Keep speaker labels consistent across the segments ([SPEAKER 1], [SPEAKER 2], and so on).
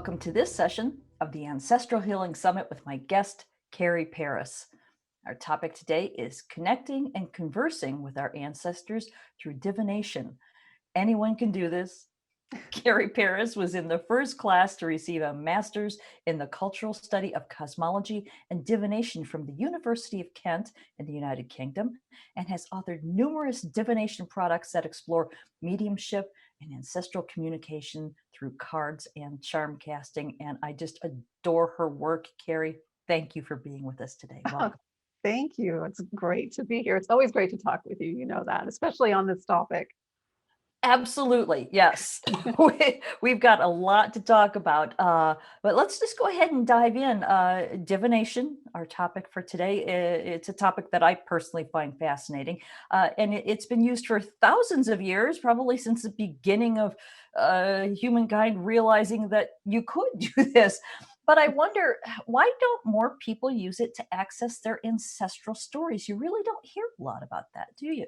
[SPEAKER 1] welcome to this session of the Ancestral Healing Summit with my guest, Carrie Paris. Our topic today is connecting and conversing with our ancestors through divination. Anyone can do this. Carrie Paris was in the first class to receive a master's in the cultural study of cosmology and divination from the University of Kent in the United Kingdom, and has authored numerous divination products that explore mediumship and ancestral communication through cards and charm casting. And I just adore her work. Carrie, thank you for being with us today. Welcome.
[SPEAKER 2] Thank you. It's great to be here. It's always great to talk with you. You know that, especially on this topic.
[SPEAKER 1] Absolutely, yes. We've got a lot to talk about, but let's just go ahead and dive in. Divination, our topic for today. It's a topic that I personally find fascinating, and it's been used for thousands of years, probably since the beginning of humankind realizing that you could do this. But I wonder, why don't more people use it to access their ancestral stories? You really don't hear a lot about that, do you?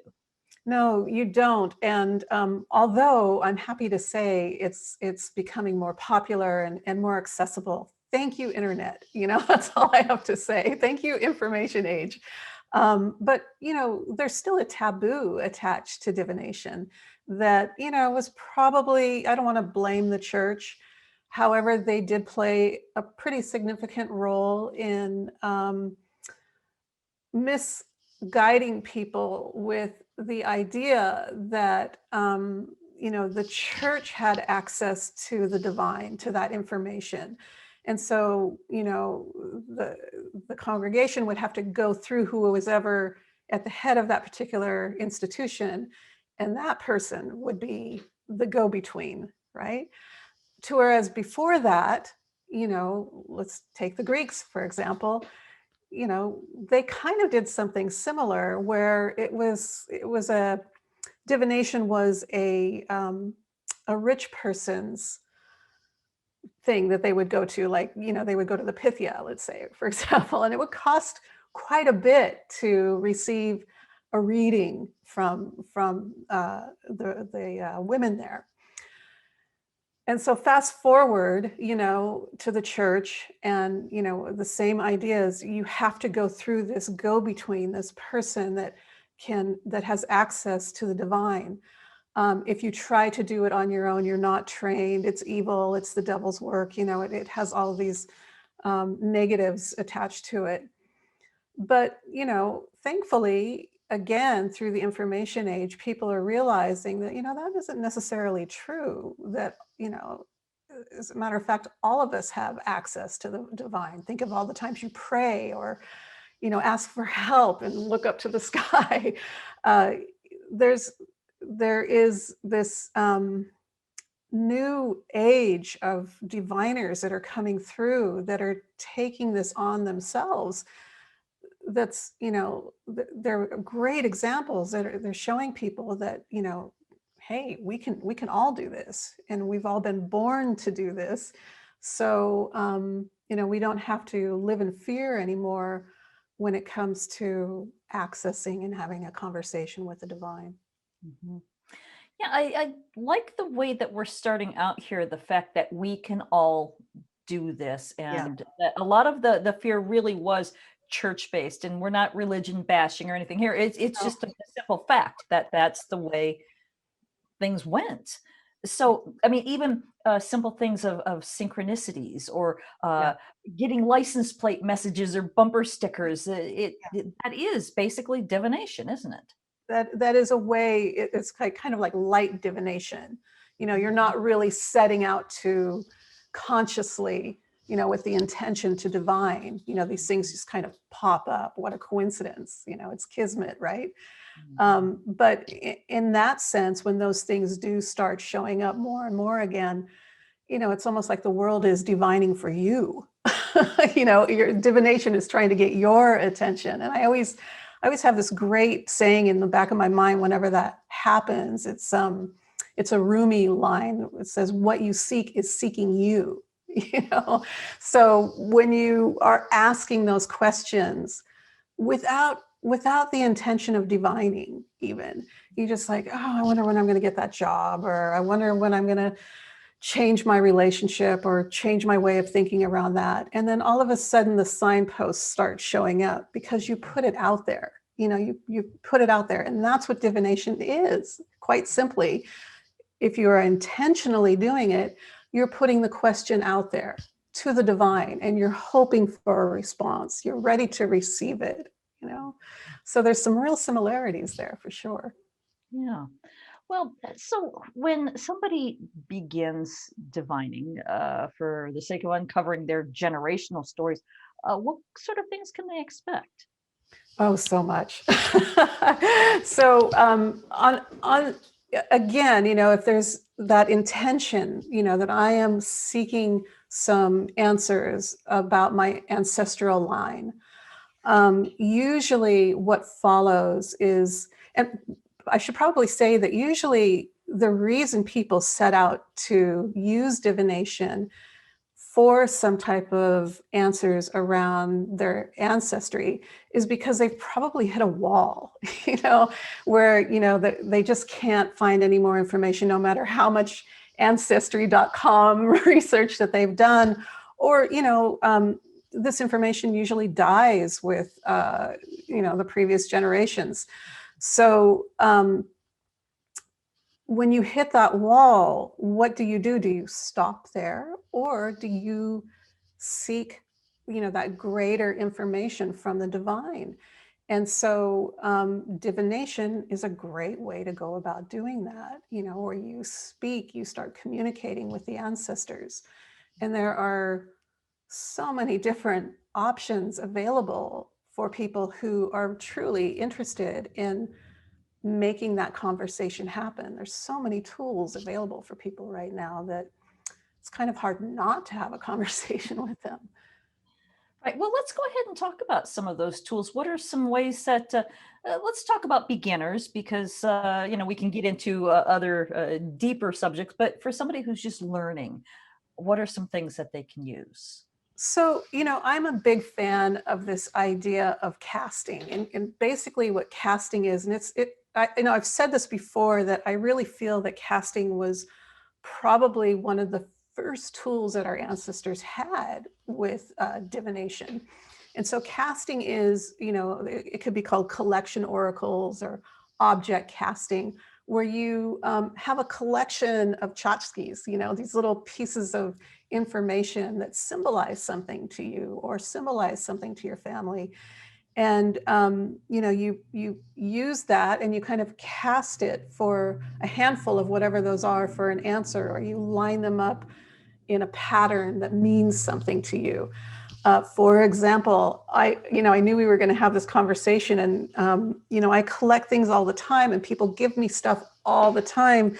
[SPEAKER 2] No, you don't. And although I'm happy to say it's becoming more popular and more accessible. Thank you, Internet. That's all I have to say. Thank you, information age. But there's still a taboo attached to divination that was probably, I don't want to blame the church. However, they did play a pretty significant role in misguiding people with the idea that the church had access to the divine, to that information. And so the congregation would have to go through who was ever at the head of that particular institution, and that person would be the go-between, right? To whereas before that, let's take the Greeks, for example. They kind of did something similar where it was a divination was a rich person's thing that they would go to, like, they would go to the Pythia, let's say, for example, and it would cost quite a bit to receive a reading from the women there. And so fast forward, to the church, and, the same ideas, you have to go through this go-between, this person that has access to the divine. If you try to do it on your own, you're not trained, it's evil, it's the devil's work, it has all of these negatives attached to it. But, thankfully, again, through the information age, people are realizing that, that isn't necessarily true, that, as a matter of fact, all of us have access to the divine. Think of all the times you pray or, ask for help and look up to the sky. There is this new age of diviners that are coming through that are taking this on themselves. That's, they're great examples that they're showing people that, hey, we can all do this, and we've all been born to do this. So, we don't have to live in fear anymore when it comes to accessing and having a conversation with the divine.
[SPEAKER 1] Mm-hmm. Yeah, I like the way that we're starting out here, the fact that we can all do this, and that a lot of the fear really was church-based, and we're not religion bashing or anything here. It's just a simple fact that that's the way things went. So, I mean, even simple things of synchronicities or getting license plate messages or bumper stickers, that is basically divination, isn't it?
[SPEAKER 2] That is a way, it's kind of like light divination. You're not really setting out to consciously, with the intention to divine. These things just kind of pop up. What a coincidence. It's kismet, right? But in that sense, when those things do start showing up more and more again, it's almost like the world is divining for you. Your divination is trying to get your attention. And I always have this great saying in the back of my mind whenever that happens. It's a Rumi line. It says, "What you seek is seeking you." So when you are asking those questions without the intention of divining, even, you just like, oh, I wonder when I'm going to get that job, or I wonder when I'm going to change my relationship or change my way of thinking around that. And then all of a sudden the signposts start showing up because you put it out there. You put it out there. And that's what divination is, quite simply. If you are intentionally doing it, you're putting the question out there to the divine and you're hoping for a response. You're ready to receive it. So there's some real similarities there for sure.
[SPEAKER 1] Yeah. Well, so when somebody begins divining, for the sake of uncovering their generational stories, what sort of things can they expect?
[SPEAKER 2] Oh, so much. So on again, if there's that intention, that I am seeking some answers about my ancestral line, usually what follows is, and I should probably say that usually the reason people set out to use divination for some type of answers around their ancestry is because they've probably hit a wall, where, they just can't find any more information, no matter how much ancestry.com research that they've done. Or, this information usually dies with, the previous generations. So, when you hit that wall, what do you do? Do you stop there, or do you seek, that greater information from the divine? And so, divination is a great way to go about doing that. Where you speak, you start communicating with the ancestors, and there are so many different options available for people who are truly interested in making that conversation happen. There's so many tools available for people right now that it's kind of hard not to have a conversation with them.
[SPEAKER 1] Right. Well, let's go ahead and talk about some of those tools. What are some ways that, let's talk about beginners because, we can get into other deeper subjects, but for somebody who's just learning, what are some things that they can use?
[SPEAKER 2] So, I'm a big fan of this idea of casting, and basically what casting is, and I've said this before, that I really feel that casting was probably one of the first tools that our ancestors had with divination. And so casting is, it could be called collection oracles or object casting, where you have a collection of tchotchkes, these little pieces of information that symbolize something to you or symbolize something to your family. And you use that and you kind of cast it for a handful of whatever those are for an answer, or you line them up in a pattern that means something to you. For example, I knew we were going to have this conversation, and I collect things all the time, and people give me stuff all the time.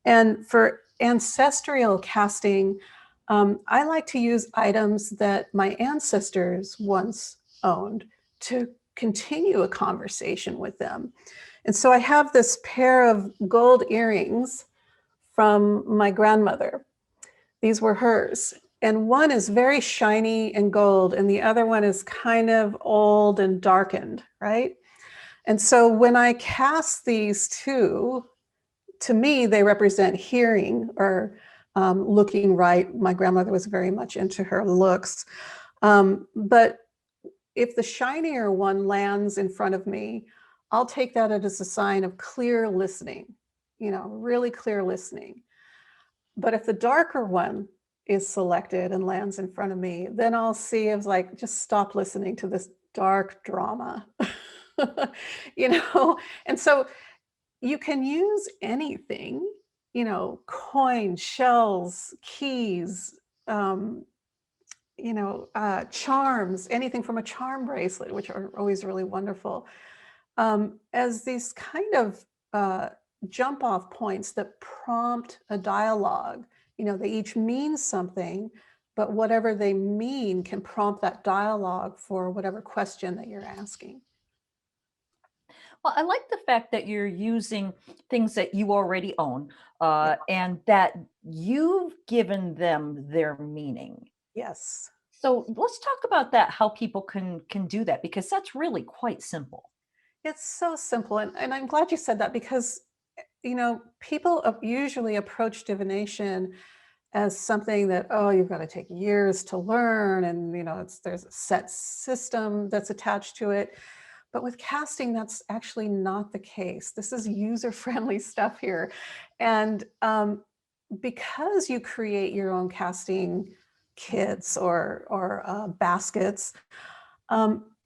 [SPEAKER 2] And for ancestral casting, I like to use items that my ancestors once owned to continue a conversation with them. And so I have this pair of gold earrings from my grandmother. These were hers. And one is very shiny and gold, and the other one is kind of old and darkened, right? And so when I cast these two, to me, they represent hearing or looking right. My grandmother was very much into her looks. But if the shinier one lands in front of me, I'll take that as a sign of clear listening, really clear listening. But if the darker one is selected and lands in front of me, then I'll see as like, just stop listening to this dark drama. you know? And so you can use anything, coins, shells, keys, um, charms, anything from a charm bracelet, which are always really wonderful, as these kind of jump off points that prompt a dialogue. They each mean something, but whatever they mean can prompt that dialogue for whatever question that you're asking.
[SPEAKER 1] Well, I like the fact that you're using things that you already own,
[SPEAKER 2] Yeah.
[SPEAKER 1] and that you've given them their meaning.
[SPEAKER 2] Yes.
[SPEAKER 1] So let's talk about that, how people can do that, because that's really quite simple.
[SPEAKER 2] It's so simple. And I'm glad you said that because, people usually approach divination as something that, oh, you've got to take years to learn, and there's a set system that's attached to it. But with casting, that's actually not the case. This is user-friendly stuff here. And because you create your own casting kits or baskets,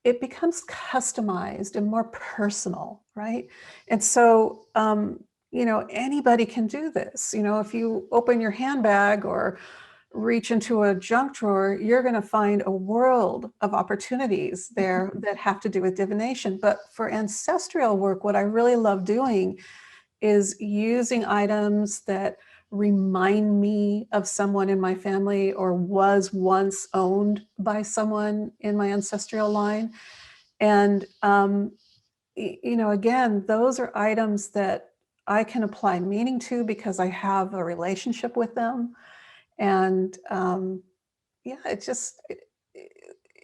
[SPEAKER 2] it becomes customized and more personal, right? And so, anybody can do this. If you open your handbag or reach into a junk drawer, you're going to find a world of opportunities there that have to do with divination. But for ancestral work, what I really love doing is using items that remind me of someone in my family or was once owned by someone in my ancestral line. And, again, those are items that I can apply meaning to because I have a relationship with them. And yeah,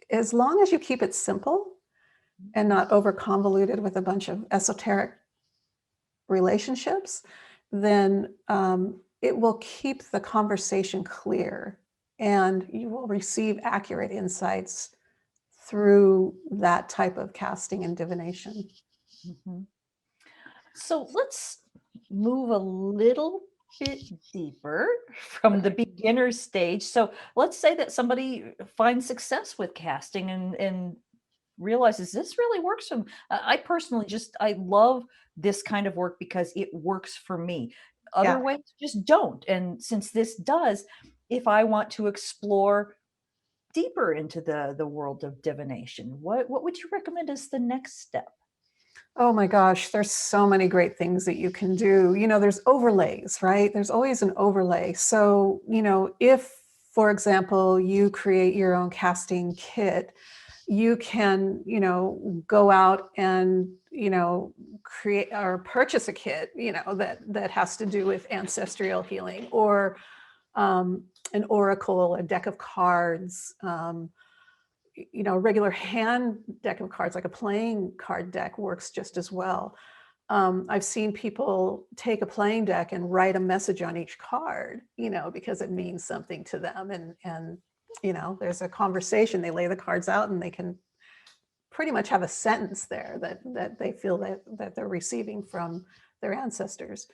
[SPEAKER 2] as long as you keep it simple and not over convoluted with a bunch of esoteric relationships, then it will keep the conversation clear and you will receive accurate insights through that type of casting and divination.
[SPEAKER 1] Mhm. So let's move a little bit deeper from the beginner stage. So let's say that somebody finds success with casting and realizes this really works for them. I personally I love this kind of work because it works for me. Other
[SPEAKER 2] Yeah.
[SPEAKER 1] ways just don't. And since this does, if I want to explore deeper into the world of divination, what would you recommend as the next step?
[SPEAKER 2] Oh my gosh, there's so many great things that you can do. There's overlays, right? There's always an overlay. So, if, for example, you create your own casting kit, you can, go out and, create or purchase a kit, that has to do with ancestral healing or an oracle, a deck of cards, a regular hand deck of cards, like a playing card deck, works just as well. I've seen people take a playing deck and write a message on each card, because it means something to them. And there's a conversation. They lay the cards out and they can pretty much have a sentence there that they feel that they're receiving from their ancestors.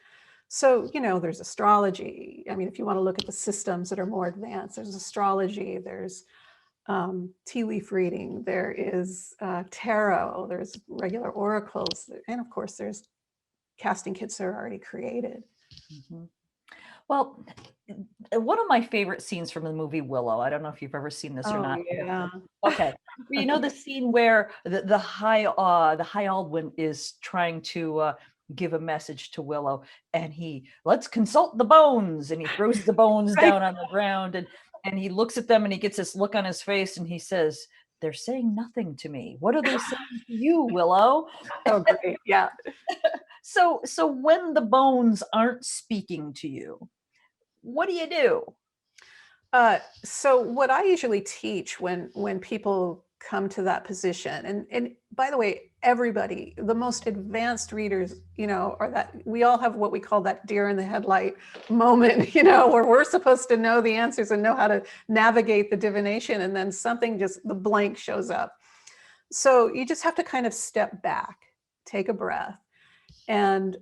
[SPEAKER 2] So, there's astrology. I mean, if you want to look at the systems that are more advanced, there's astrology, there's tea leaf reading, there is tarot, there's regular oracles, and of course, there's casting kits that are already created.
[SPEAKER 1] Mhm. Well, one of my favorite scenes from the movie Willow, I don't know if you've ever seen this or
[SPEAKER 2] Oh,
[SPEAKER 1] not.
[SPEAKER 2] yeah.
[SPEAKER 1] Okay. The scene where the High Aldwin is trying to give a message to Willow, and let's consult the bones, and he throws the bones
[SPEAKER 2] Right.
[SPEAKER 1] down on the ground, and he looks at them, and he gets this look on his face, and he says, "They're saying nothing to me. What are they saying to you, Willow?"
[SPEAKER 2] Oh, great. Yeah.
[SPEAKER 1] So when the bones aren't speaking to you, what do you do?
[SPEAKER 2] So what I usually teach when people come to that position, and by the way, everybody, the most advanced readers, are that we all have what we call that deer in the headlight moment, where we're supposed to know the answers and know how to navigate the divination, and then something just the blank shows up. So you just have to kind of step back, take a breath. And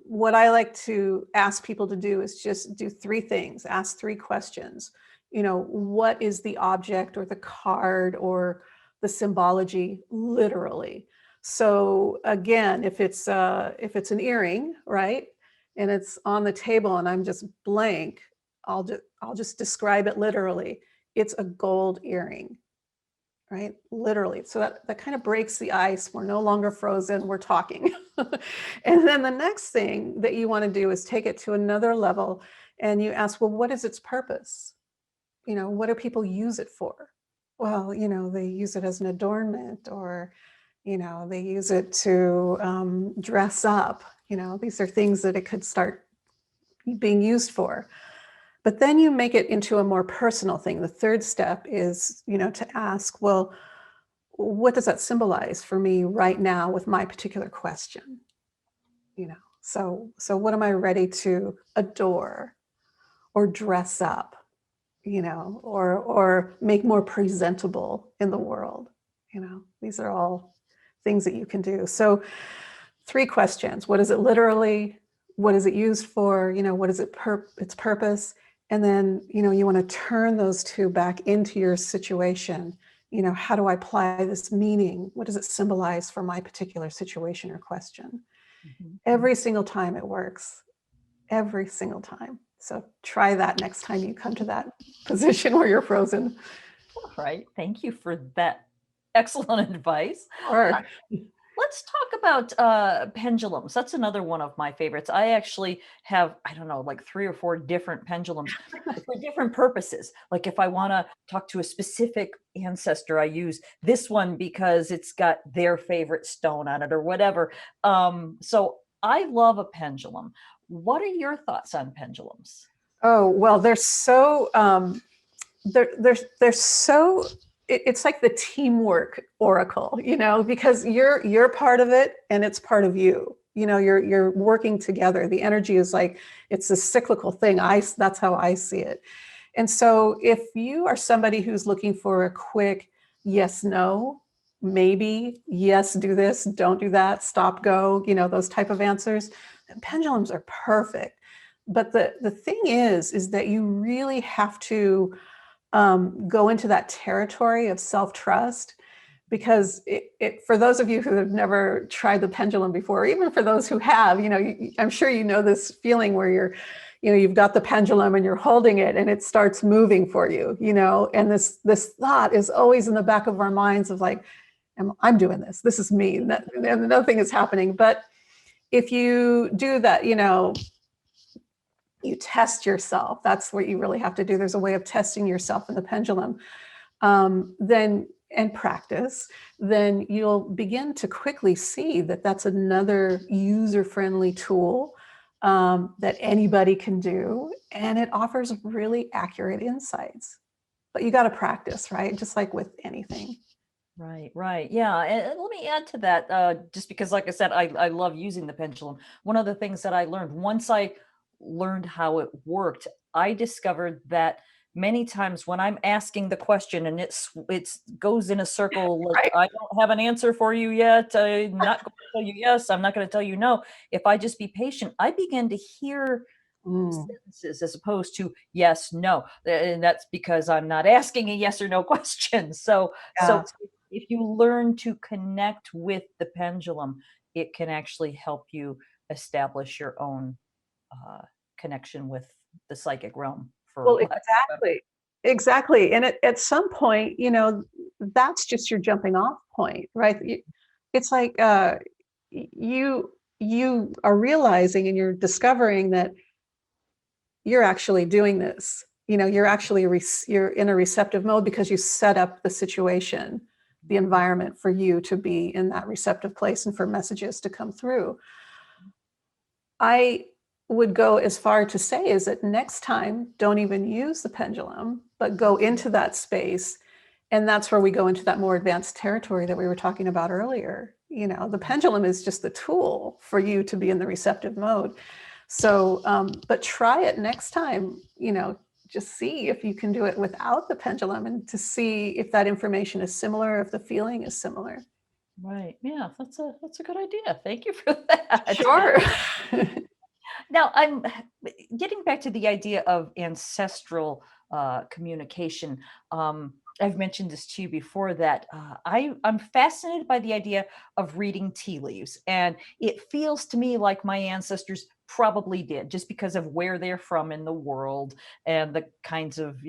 [SPEAKER 2] what I like to ask people to do is just do three things, ask three questions. What is the object or the card or the symbology literally? So again, if it's an earring, right, and it's on the table and I'm just blank, I'll just describe it literally. It's a gold earring, right? Literally. So that kind of breaks the ice. We're no longer frozen, we're talking. And then the next thing that you want to do is take it to another level and you ask, well, what is its purpose? What do people use it for? Well, they use it as an adornment, or, they use it to dress up. These are things that it could start being used for. But then you make it into a more personal thing. The third step is, to ask, well, what does that symbolize for me right now with my particular question? So what am I ready to adore or dress up, or make more presentable in the world. These are all things that you can do. So 3 questions. What is it literally? What is it used for? What is its purpose? And then, you want to turn those 2 back into your situation. How do I apply this meaning? What does it symbolize for my particular situation or question?
[SPEAKER 1] Mhm.
[SPEAKER 2] Every single time it works. Every single time. So try that next time you come to that position where you're frozen.
[SPEAKER 1] All right. Thank you for that excellent advice.
[SPEAKER 2] Or
[SPEAKER 1] Let's talk about pendulums. That's another one of my favorites. I actually have, I don't know, like 3 or 4 different pendulums for different purposes. Like if I want to talk to a specific ancestor, I use this one because it's got their favorite stone on it or whatever. So I love a pendulum. What are your thoughts on pendulums?
[SPEAKER 2] oh well, they're so they're so it's like the teamwork oracle, because you're part of it and it's part of you. You're working together. The energy is like it's a cyclical thing. That's how I see it. And so if you are somebody who's looking for a quick yes, no, maybe, yes, do this, don't do that, stop, go, those type of answers, then pendulums are perfect. But the thing is that you really have to go into that territory of self-trust, because for those of you who have never tried the pendulum before, or even for those who have, I'm sure this feeling where you've got the pendulum and you're holding it and it starts moving for you, and this thought is always in the back of our minds of like, I'm doing this. This is me. And nothing is happening. But if you do that, you test yourself. That's what you really have to do. There's a way of testing yourself in the pendulum. Then and practice, then you'll begin to quickly see that that's another user-friendly tool that anybody can do, and it offers really accurate insights. But you got to practice, right? Just like with anything.
[SPEAKER 1] Right, right. Yeah. And let me add to that, just because, like I said, I love using the pendulum. One of the things that I learned once I learned how it worked, I discovered that many times when I'm asking the question and it's goes in a circle, like
[SPEAKER 2] Right.
[SPEAKER 1] I don't have an answer for you yet. I'm not going to tell you yes. I'm not going to tell you no. If I just be patient, I begin to hear
[SPEAKER 2] Mm,
[SPEAKER 1] sentences as opposed to yes, no. And that's because I'm not asking a yes or no question. So
[SPEAKER 2] yeah.
[SPEAKER 1] if you learn to connect with the pendulum, it can actually help you establish your own connection with the psychic realm, for
[SPEAKER 2] Well,
[SPEAKER 1] lack of a better.
[SPEAKER 2] exactly. Exactly. And at some point, that's just your jumping off point, right? It's like you are realizing and you're discovering that you're actually doing this. You're actually you're in a receptive mode because you set up the situation, the environment for you to be in that receptive place and for messages to come through. I would go as far to say is that next time, don't even use the pendulum, but go into that space. And that's where we go into that more advanced territory that we were talking about earlier. The pendulum is just the tool for you to be in the receptive mode. So, but try it next time, just see if you can do it without the pendulum and to see if that information is similar, if the feeling is similar.
[SPEAKER 1] Right. Yeah, that's a good idea. Thank you for that.
[SPEAKER 2] Sure.
[SPEAKER 1] Now, I'm getting back to the idea of ancestral communication. I've mentioned this to you before that I'm fascinated by the idea of reading tea leaves. And it feels to me like my ancestors probably did, just because of where they're from in the world and the kinds of,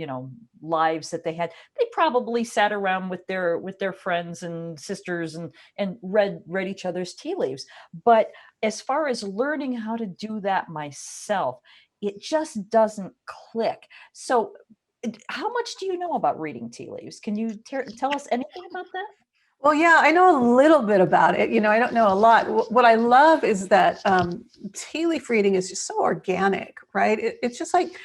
[SPEAKER 1] lives that they had. They probably sat around with their friends and sisters and read each other's tea leaves. But as far as learning how to do that myself, it just doesn't click. So, how much do you know about reading tea leaves? Can you tell us anything about that?
[SPEAKER 2] Well, yeah, I know a little bit about it. I don't know a lot. What I love is that tea leaf reading is just so organic, right? It's just like,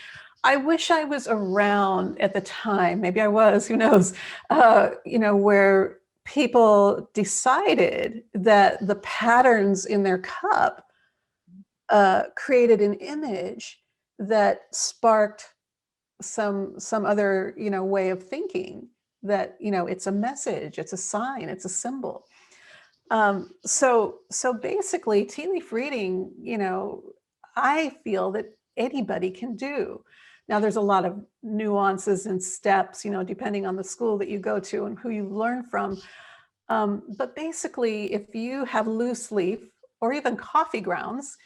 [SPEAKER 2] I wish I was around at the time. Maybe I was, who knows? Where people decided that the patterns in their cup created an image that sparked some other, way of thinking, that, it's a message, it's a sign, it's a symbol. So basically, tea leaf reading, I feel that anybody can do. Now, there's a lot of nuances and steps, depending on the school that you go to and who you learn from. But basically, if you have loose leaf or even coffee grounds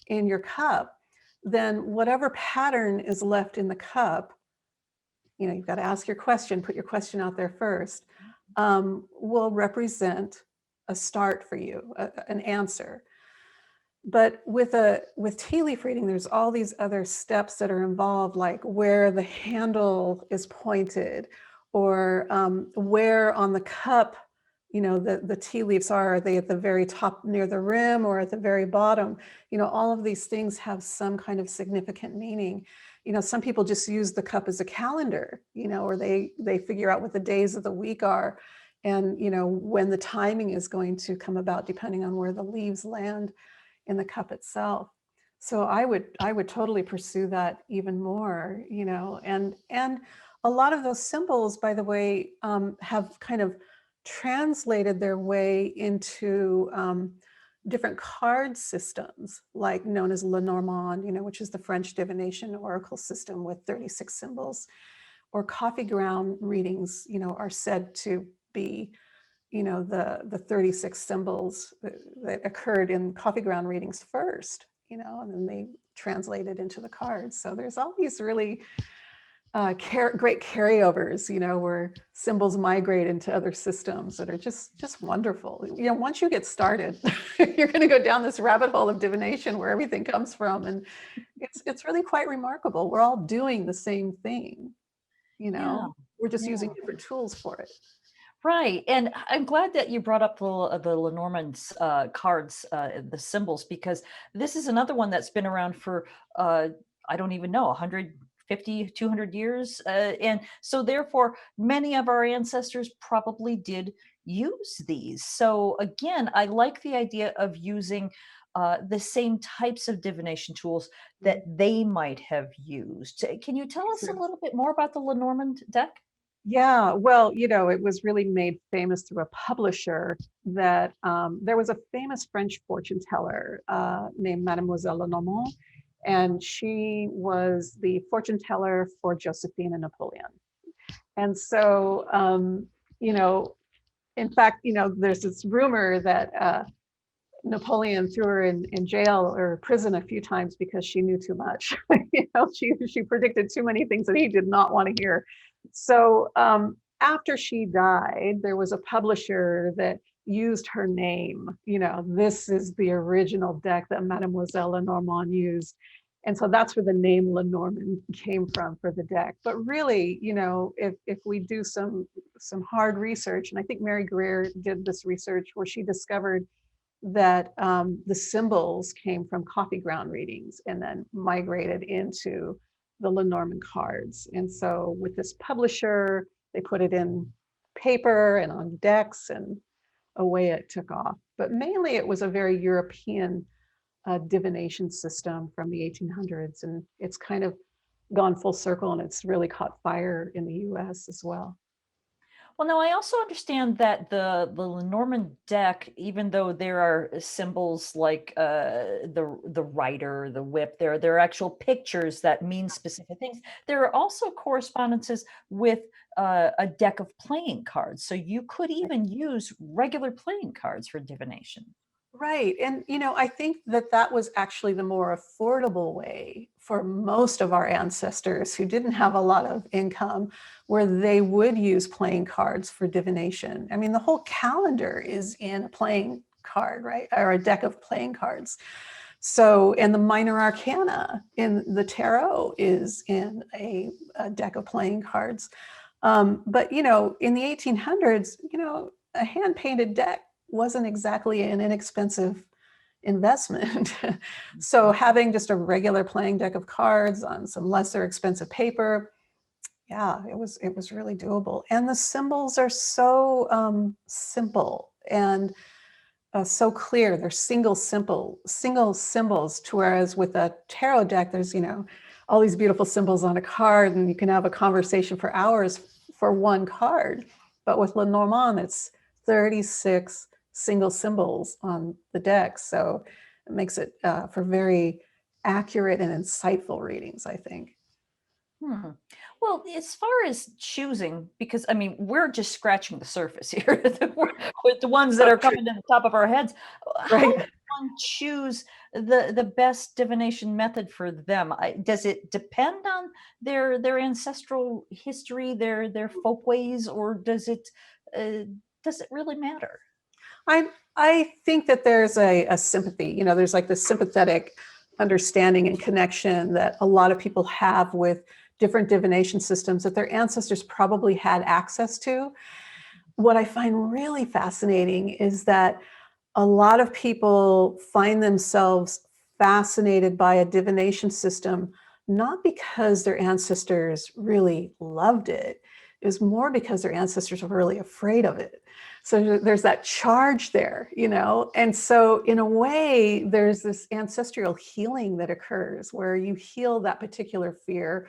[SPEAKER 2] in your cup, then whatever pattern is left in the cup, you've got to ask your question, put your question out there first, will represent a start for you, an answer. But with tea leaf reading, there's all these other steps that are involved, like where the handle is pointed, or where on the cup, the tea leaves are. Are they at the very top near the rim or at the very bottom? All of these things have some kind of significant meaning. Some people just use the cup as a calendar, or they figure out what the days of the week are, and when the timing is going to come about, depending on where the leaves land in the cup itself. So I would totally pursue that even more, and a lot of those symbols, by the way, have kind of translated their way into different card systems, like known as Lenormand, which is the French divination oracle system with 36 symbols, or coffee ground readings, are said to be the 36 symbols that occurred in coffee ground readings first, and then they translated into the cards. So there's all these really great carryovers, where symbols migrate into other systems that are just wonderful. Once you get started, you're going to go down this rabbit hole of divination where everything comes from, and it's really quite remarkable. We're all doing the same thing,
[SPEAKER 1] Yeah.
[SPEAKER 2] we're just
[SPEAKER 1] Yeah.
[SPEAKER 2] using different tools for it.
[SPEAKER 1] Right, and I'm glad that you brought up the Lenormand's cards, the symbols, because this is another one that's been around for I don't even know 150, 200 years, and so therefore many of our ancestors probably did use these. So again, I like the idea of using the same types of divination tools that they might have used. Can you tell us a little bit more about the Lenormand deck?
[SPEAKER 2] Yeah, well, it was really made famous through a publisher that there was a famous French fortune teller named Mademoiselle Lenormand, and she was the fortune teller for Josephine and Napoleon. And so, in fact, there's this rumor that Napoleon threw her in jail or prison a few times because she knew too much. She predicted too many things that he did not want to hear. So after she died, there was a publisher that used her name. This is the original deck that Mademoiselle Lenormand used. And so that's where the name Lenormand came from for the deck. But really, if we do some hard research, and I think Mary Greer did this research where she discovered that the symbols came from coffee ground readings and then migrated into the Lenormand cards. And so with this publisher, they put it in paper and on decks, and away it took off. But mainly it was a very European divination system from the 1800s. And it's kind of gone full circle, and it's really caught fire in the US as well.
[SPEAKER 1] Well, now I also understand that the Lenormand deck, even though there are symbols like the rider, the whip, there are actual pictures that mean specific things. There are also correspondences with a deck of playing cards, so you could even use regular playing cards for divination.
[SPEAKER 2] Right. And, I think that that was actually the more affordable way for most of our ancestors who didn't have a lot of income, where they would use playing cards for divination. I mean, the whole calendar is in a playing card, right? Or a deck of playing cards. So, and the minor arcana in the tarot is in a deck of playing cards. But, in the 1800s, a hand painted deck wasn't exactly an inexpensive investment. So having just a regular playing deck of cards on some lesser expensive paper, yeah, it was really doable. And the symbols are so simple and so clear. They're single symbols. To whereas with a tarot deck, there's all these beautiful symbols on a card, and you can have a conversation for hours for one card. But with Lenormand, it's 36 single symbols on the deck. So it makes it for very accurate and insightful readings, I think.
[SPEAKER 1] Hmm. Well, as far as choosing, because I mean, we're just scratching the surface here with the ones that
[SPEAKER 2] So
[SPEAKER 1] are
[SPEAKER 2] true,
[SPEAKER 1] coming to the top of our heads. How
[SPEAKER 2] right?
[SPEAKER 1] does one choose the best divination method for them? Does it depend on their ancestral history, their folkways, or uh, does it really matter?
[SPEAKER 2] I think that there's a sympathy, you know, there's like this sympathetic understanding and connection that a lot of people have with different divination systems that their ancestors probably had access to. What I find really fascinating is that a lot of people find themselves fascinated by a divination system, not because their ancestors really loved it. It was more because their ancestors were really afraid of it. So there's that charge there, you know? And so, in a way, there's this ancestral healing that occurs where you heal that particular fear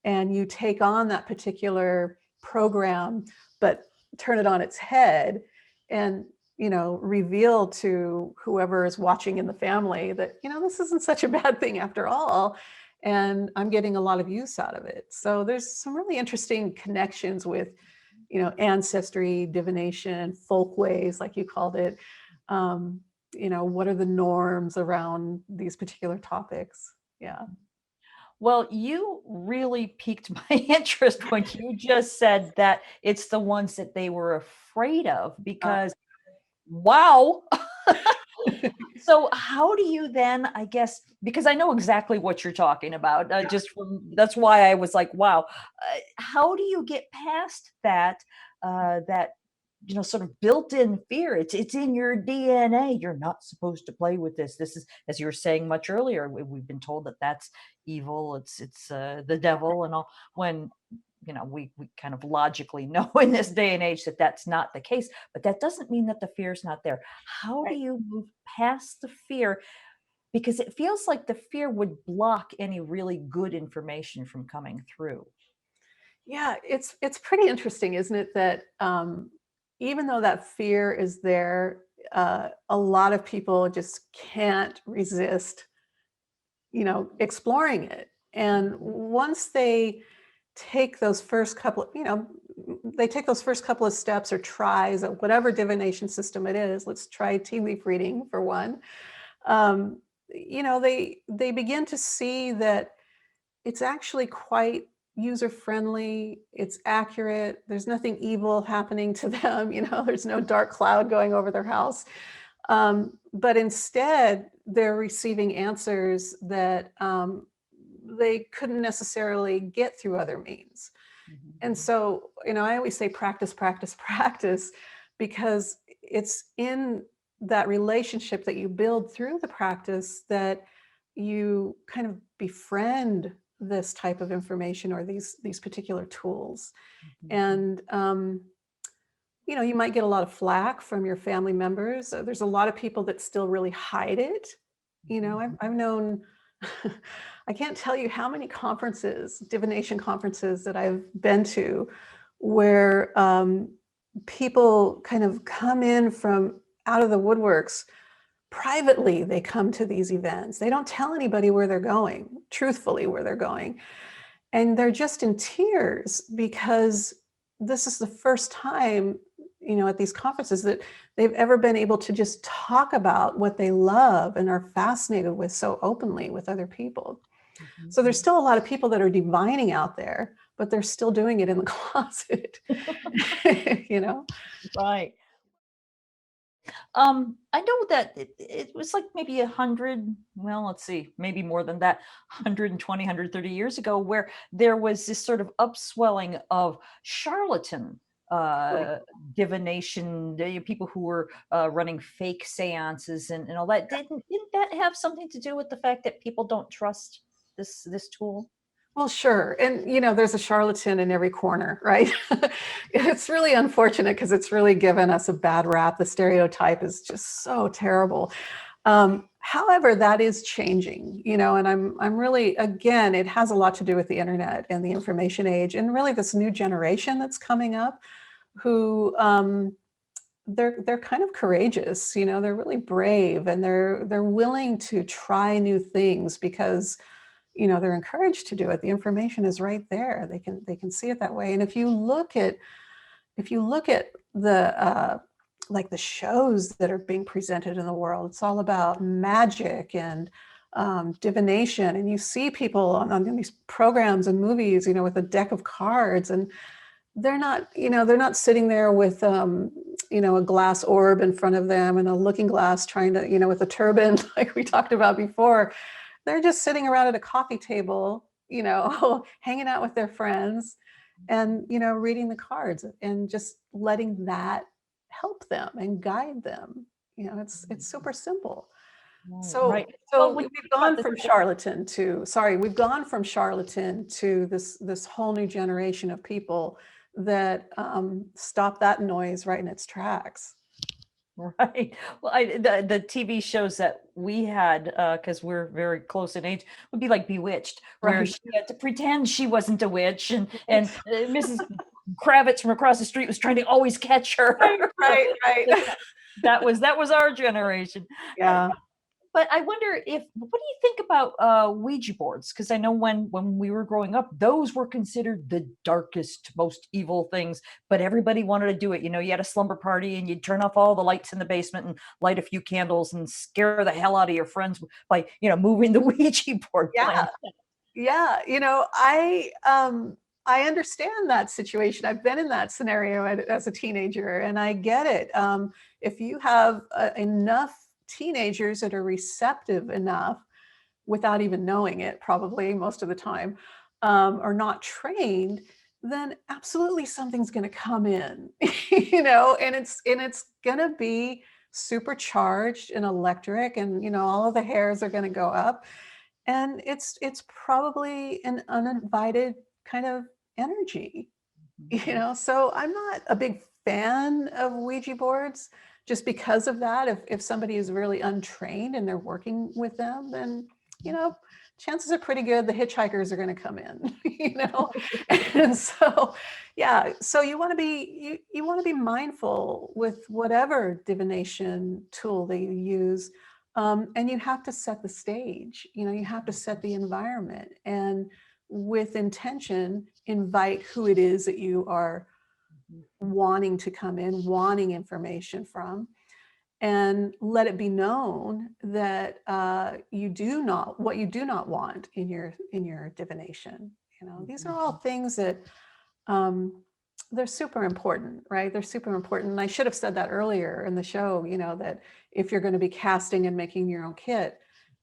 [SPEAKER 2] and you take on that particular program, but turn it on its head and reveal to whoever is watching in the family that, this isn't such a bad thing after all. And I'm getting a lot of use out of it. So there's some really interesting connections with, ancestry, divination, folkways, like you called it. Um, what are the norms around these particular topics? Yeah.
[SPEAKER 1] Well, you really piqued my interest when you just said that it's the ones that they were afraid of
[SPEAKER 2] Uh,
[SPEAKER 1] because wow. So how do you then, I guess, because I know exactly what you're talking about, just from that's why I was like, wow. How do you get past that sort of built-in fear? It's in your DNA. You're not supposed to play with this. This is, as you were saying much earlier, we've been told that that's evil. It's the devil and all. When we kind of logically know in this day and age that that's not the case, but that doesn't mean that the fear is not there. How do
[SPEAKER 2] right.
[SPEAKER 1] you move past the fear? Because it feels like the fear would block any really good information from coming through.
[SPEAKER 2] Yeah, it's pretty interesting, isn't it, that even though that fear is there, a lot of people just can't resist, exploring it. And once they take those first couple, they take those first couple of steps or tries at whatever divination system it is. Let's try tea leaf reading for one. Um, they begin to see that it's actually quite user friendly, it's accurate, there's nothing evil happening to them, there's no dark cloud going over their house. But instead, they're receiving answers that they couldn't necessarily get through other means. And
[SPEAKER 1] Mhm.
[SPEAKER 2] so, I always say practice, practice, practice, because it's in that relationship that you build through the practice that you kind of befriend this type of information or these particular tools.
[SPEAKER 1] Mhm.
[SPEAKER 2] And you might get a lot of flack from your family members. There's a lot of people that still really hide it.
[SPEAKER 1] Mhm.
[SPEAKER 2] I've known, I can't tell you how many conferences, divination conferences that I've been to where people kind of come in from out of the woodworks. Privately, they come to these events. They don't tell anybody where they're going, truthfully, where they're going. And they're just in tears because this is the first time, at these conferences that they've ever been able to just talk about what they love and are fascinated with so openly with other people.
[SPEAKER 1] Mhm.
[SPEAKER 2] So there's
[SPEAKER 1] Mhm.
[SPEAKER 2] still a lot of people that are divining out there, but they're still doing it in the closet, you know?
[SPEAKER 1] Right. I know that it was like maybe 100, well, let's see, maybe more than that, 120, 130 years ago, where there was this sort of upswelling of charlatan
[SPEAKER 2] Right.
[SPEAKER 1] uh, divination, people who were running fake seances and all that. Didn't that have something to do with the fact that people don't trust this tool?
[SPEAKER 2] Well, sure. And, there's a charlatan in every corner, right? It's really unfortunate because it's really given us a bad rap. The stereotype is just so terrible. However, that is changing, and I'm really, again, it has a lot to do with the internet and the information age, and really this new generation that's coming up, who they're kind of courageous, they're really brave, and they're willing to try new things because they're encouraged to do it. The information is right there. They can see it that way. And if you look at the like the shows that are being presented in the world, it's all about magic and divination, and you see people on these programs and movies, with a deck of cards, and they're not sitting there with a glass orb in front of them and a looking glass, trying to, with a turban like we talked about before. They're just sitting around at a coffee table, hanging out with their friends, and reading the cards and just letting that help them and guide them. It's super simple.
[SPEAKER 1] Right,
[SPEAKER 2] So
[SPEAKER 1] right.
[SPEAKER 2] so
[SPEAKER 1] Well, when you
[SPEAKER 2] we've
[SPEAKER 1] think about
[SPEAKER 2] gone
[SPEAKER 1] the
[SPEAKER 2] from charlatan to, sorry, we've gone from charlatan to this whole new generation of people that stop that noise right in its tracks.
[SPEAKER 1] right. Well, the TV shows that we had, because we're very close in age, would be like Bewitched, where
[SPEAKER 2] Right.
[SPEAKER 1] she had to pretend she wasn't a witch, and
[SPEAKER 2] Right.
[SPEAKER 1] Mrs. Kravitz from across the street was trying to always catch
[SPEAKER 2] Right.
[SPEAKER 1] her.
[SPEAKER 2] Right.
[SPEAKER 1] So
[SPEAKER 2] Right.
[SPEAKER 1] that was our generation. Uh,
[SPEAKER 2] Yeah.
[SPEAKER 1] But I wonder what do you think about Ouija boards? Because I know when we were growing up, those were considered the darkest, most evil things. But everybody wanted to do it. You had a slumber party, and you'd turn off all the lights in the basement and light a few candles and scare the hell out of your friends by moving the Ouija board,
[SPEAKER 2] Yeah.
[SPEAKER 1] playing.
[SPEAKER 2] Yeah. I understand that situation. I've been in that scenario as a teenager, and I get it. If you have enough teenagers that are receptive enough, without even knowing it, probably most of the time, or not trained, then absolutely something's going to come in, and it's going to be supercharged and electric, and all of the hairs are going to go up, and it's probably an uninvited kind of energy. So I'm not a big fan of Ouija boards just because of that. If somebody is really untrained and they're working with them, then you know chances are pretty good the hitchhikers are going to come in. And so yeah, so you want to be mindful with whatever divination tool that you use. And you have to set the stage, you have to set the environment, and with intention invite who it is that you are wanting to come in, wanting information from, and let it be known that you do not what you do not want in your divination. These are all things that um, they're super important, right? They're super important. And I should have said that earlier in the show, that if you're going to be casting and making your own kit,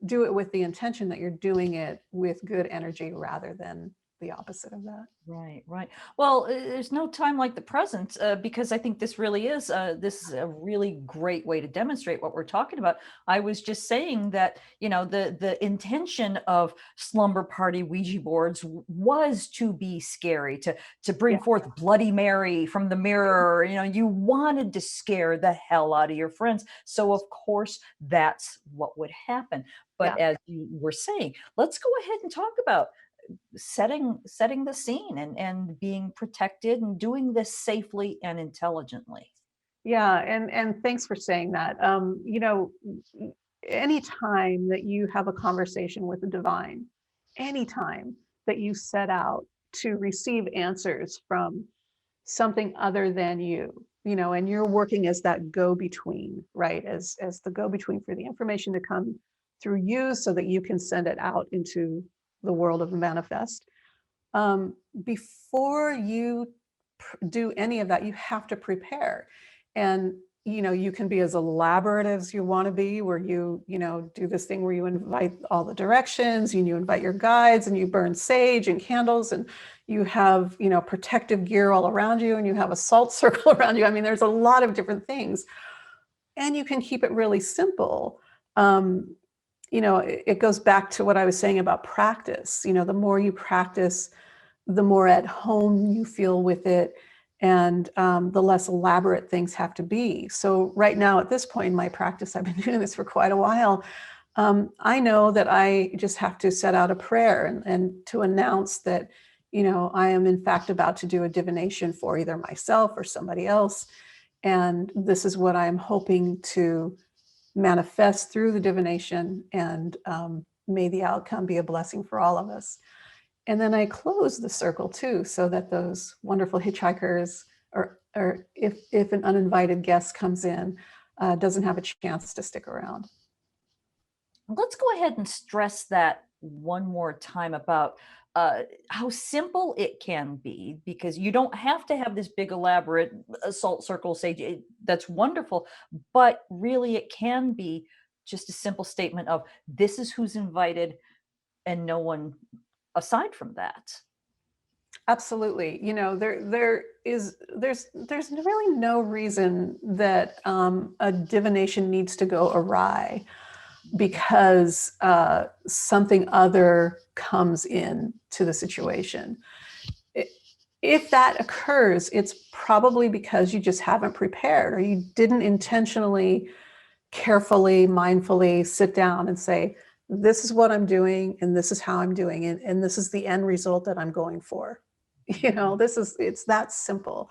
[SPEAKER 2] do it with the intention that you're doing it with good energy rather than the opposite of that.
[SPEAKER 1] Right, right. Well, there's no time like the present, because I think this is a really great way to demonstrate what we're talking about. I was just saying that the intention of slumber party Ouija boards was to be scary, to
[SPEAKER 2] Yeah,
[SPEAKER 1] bring forth Bloody Mary from the mirror. You wanted to scare the hell out of your friends, so of course that's what would happen. But
[SPEAKER 2] yeah.
[SPEAKER 1] as you were saying, let's go ahead and talk about setting the scene and being protected and doing this safely and intelligently.
[SPEAKER 2] Yeah, and thanks for saying that. Anytime that you have a conversation with the divine, anytime that you set out to receive answers from something other than you, and you're working as that go-between, right? As the go-between for the information to come through you so that you can send it out into the world of the manifest. Before you do any of that, you have to prepare. And you can be as elaborate as you want to be, where you do this thing where you invite all the directions, and you invite your guides, and you burn sage and candles, and you have protective gear all around you, and you have a salt circle around you. I mean, there's a lot of different things, and you can keep it really simple. It goes back to what I was saying about practice. The more you practice, the more at home you feel with it, and the less elaborate things have to be. So right now at this point in my practice, I've been doing this for quite a while, I know that I just have to set out a prayer and to announce that, I am in fact about to do a divination for either myself or somebody else. And this is what I'm hoping to manifest through the divination. And may the outcome be a blessing for all of us. And then I close the circle too, so that those wonderful hitchhikers, or if an uninvited guest comes in, doesn't have a chance to stick around.
[SPEAKER 1] Let's go ahead and stress that one more time about how simple it can be, because you don't have to have this big elaborate assault circle sage. That's wonderful, but really it can be just a simple statement of this is who's invited and no one aside from that.
[SPEAKER 2] Absolutely. There's really no reason that a divination needs to go awry because something other comes in to the situation. If that occurs, it's probably because you just haven't prepared, or you didn't intentionally, carefully, mindfully sit down and say, this is what I'm doing, and this is how I'm doing it, and this is the end result that I'm going for. It's that simple.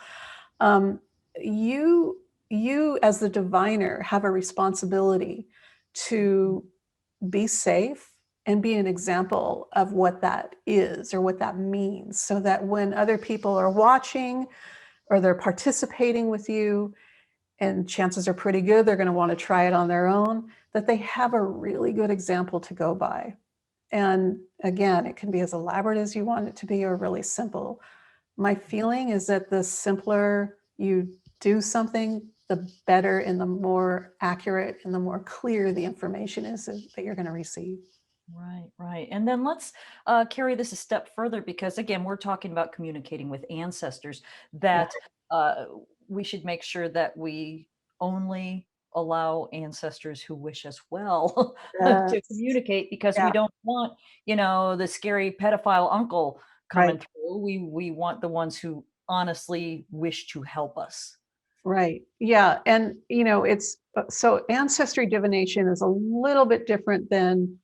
[SPEAKER 2] Um, you, you as the diviner have a responsibility to be safe and be an example of what that is or what that means, so that when other people are watching or they're participating with you, and chances are pretty good they're going to want to try it on their own, that they have a really good example to go by. And again, it can be as elaborate as you want it to be, or really simple. My feeling is that the simpler you do something, the better and the more accurate and the more clear the information is that you're going to receive.
[SPEAKER 1] Right, right. And then let's carry this a step further, because again, we're talking about communicating with ancestors,
[SPEAKER 2] Yeah.
[SPEAKER 1] that we should make sure that we only allow ancestors who wish us well to
[SPEAKER 2] Yes.
[SPEAKER 1] communicate, because we
[SPEAKER 2] Yeah.
[SPEAKER 1] don't want, the scary pedophile uncle
[SPEAKER 2] Right.
[SPEAKER 1] coming through. We want the ones who honestly wish to help us.
[SPEAKER 2] Right. Yeah. And, it's so ancestry divination is a little bit different than,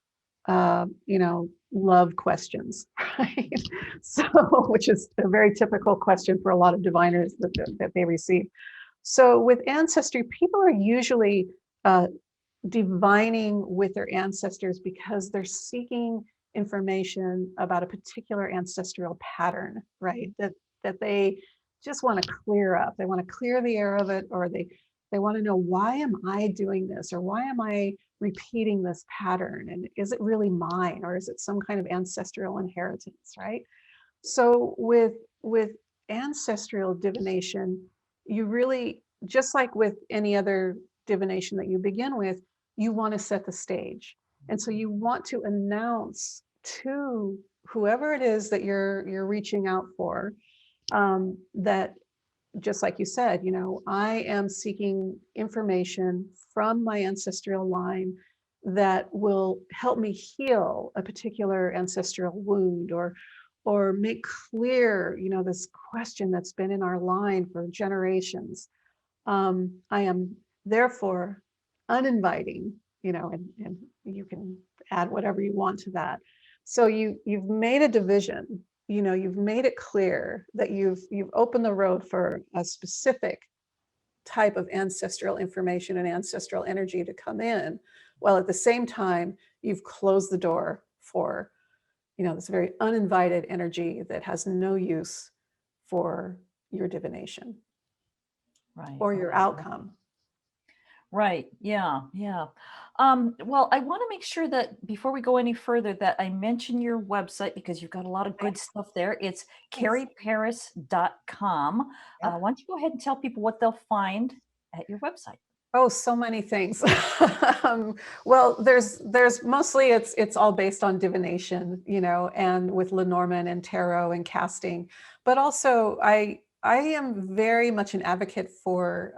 [SPEAKER 2] love questions, right? So, which is a very typical question for a lot of diviners that they receive. So, with ancestry, people are usually uh, divining with their ancestors because they're seeking information about a particular ancestral pattern, right? That they just want to clear up. They want to clear the air of it, or they want to know, why am I doing this, or why am I repeating this pattern, and is it really mine, or is it some kind of ancestral inheritance, right? So with ancestral divination, you really, just like with any other divination that you begin with, you want to set the stage. And so you want to announce to whoever it is that you're reaching out for, that, just like you said, I am seeking information from my ancestral line that will help me heal a particular ancestral wound, or make clear, this question that's been in our line for generations. I am therefore uninviting, and you can add whatever you want to that. So you've made a division, you've made it clear that you've opened the road for a specific type of ancestral information and ancestral energy to come in, while at the same time you've closed the door for, this very uninvited energy that has no use for your divination
[SPEAKER 1] Right,
[SPEAKER 2] or your
[SPEAKER 1] right.
[SPEAKER 2] outcome.
[SPEAKER 1] Right. Yeah. Yeah. Well, I want to make sure that before we go any further, that I mention your website, because you've got a lot of good stuff there. It's
[SPEAKER 2] Thanks.
[SPEAKER 1] carrieparis.com.
[SPEAKER 2] Yep.
[SPEAKER 1] Why don't you go ahead and tell people what they'll find at your website?
[SPEAKER 2] Oh, so many things. um, well, there's mostly it's all based on divination, and with Lenormand and tarot and casting. But also, I am very much an advocate for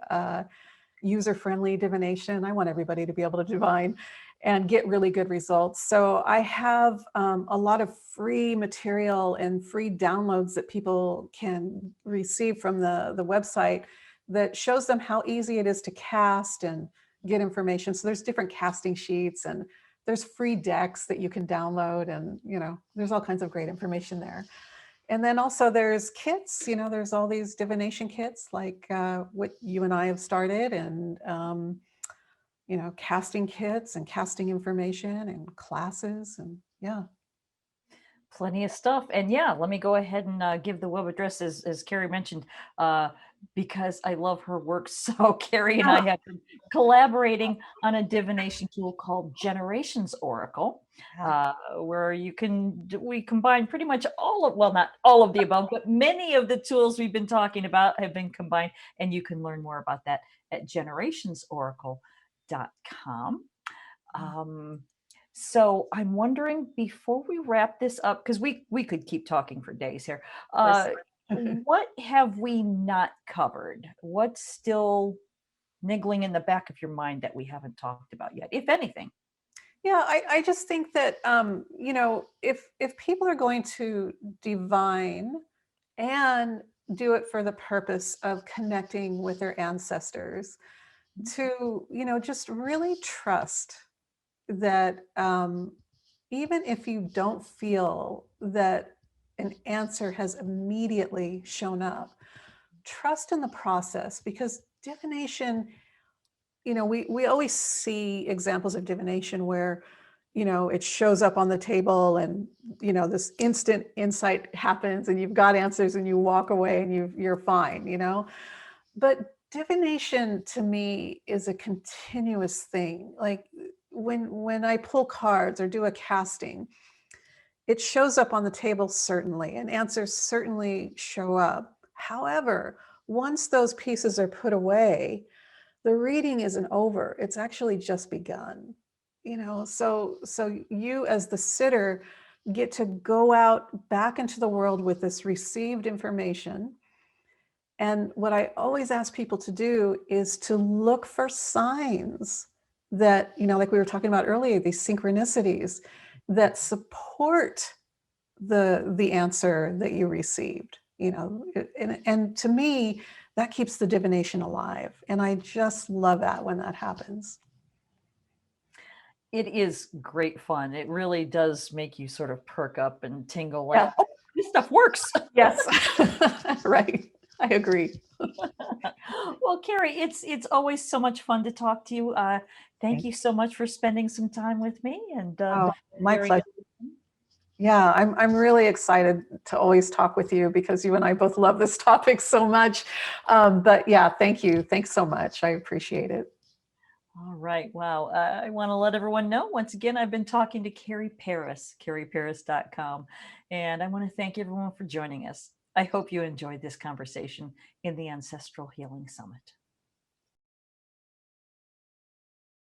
[SPEAKER 2] user-friendly divination. I want everybody to be able to divine and get really good results. So I have a lot of free material and free downloads that people can receive from the website that shows them how easy it is to cast and get information. So there's different casting sheets, and there's free decks that you can download, and there's all kinds of great information there. And then also there's kits, there's all these divination kits like what you and I have started, and casting kits and casting information and classes, and yeah.
[SPEAKER 1] Plenty of stuff. And yeah, let me go ahead and give the web address as Carrie mentioned, uh, because I love her work. So Carrie and I have been collaborating on a divination tool called Generations Oracle, where we combine pretty much well, not all of the above, but many of the tools we've been talking about have been combined. And you can learn more about that at generationsoracle.com. Um, so I'm wondering, before we wrap this up, because we could keep talking for days here,
[SPEAKER 2] Of course.
[SPEAKER 1] what have we not covered? What's still niggling in the back of your mind that we haven't talked about yet, if anything?
[SPEAKER 2] Yeah, I just think that if people are going to divine and do it for the purpose of connecting with their ancestors, to just really trust that even if you don't feel that an answer has immediately shown up, trust in the process, because divination, we always see examples of divination where it shows up on the table, and this instant insight happens, and you've got answers, and you walk away, and you're fine. But divination to me is a continuous thing. Like when I pull cards or do a casting, it shows up on the table, certainly, and answers certainly show up. However, once those pieces are put away, the reading isn't over. It's actually just begun. So you as the sitter get to go out back into the world with this received information. And what I always ask people to do is to look for signs that, like we were talking about earlier, these synchronicities that support the answer that you received. And to me, that keeps the divination alive. And I just love that when that happens.
[SPEAKER 1] It is great fun. It really does make you sort of perk up and tingle like,
[SPEAKER 2] Yeah.
[SPEAKER 1] oh, this stuff works.
[SPEAKER 2] Yes. Right. I agree.
[SPEAKER 1] Well, Carrie, it's always so much fun to talk to you. Thank you so much for spending some time with me and
[SPEAKER 2] Oh, my
[SPEAKER 1] sharing
[SPEAKER 2] pleasure. Yeah, I'm really excited to always talk with you, because you and I both love this topic so much. But yeah, thank you. Thanks so much. I appreciate it.
[SPEAKER 1] All right. Wow. I want to let everyone know, once again, I've been talking to Carrie Paris, carrieparis.com. And I want to thank everyone for joining us. I hope you enjoyed this conversation in the Ancestral Healing Summit.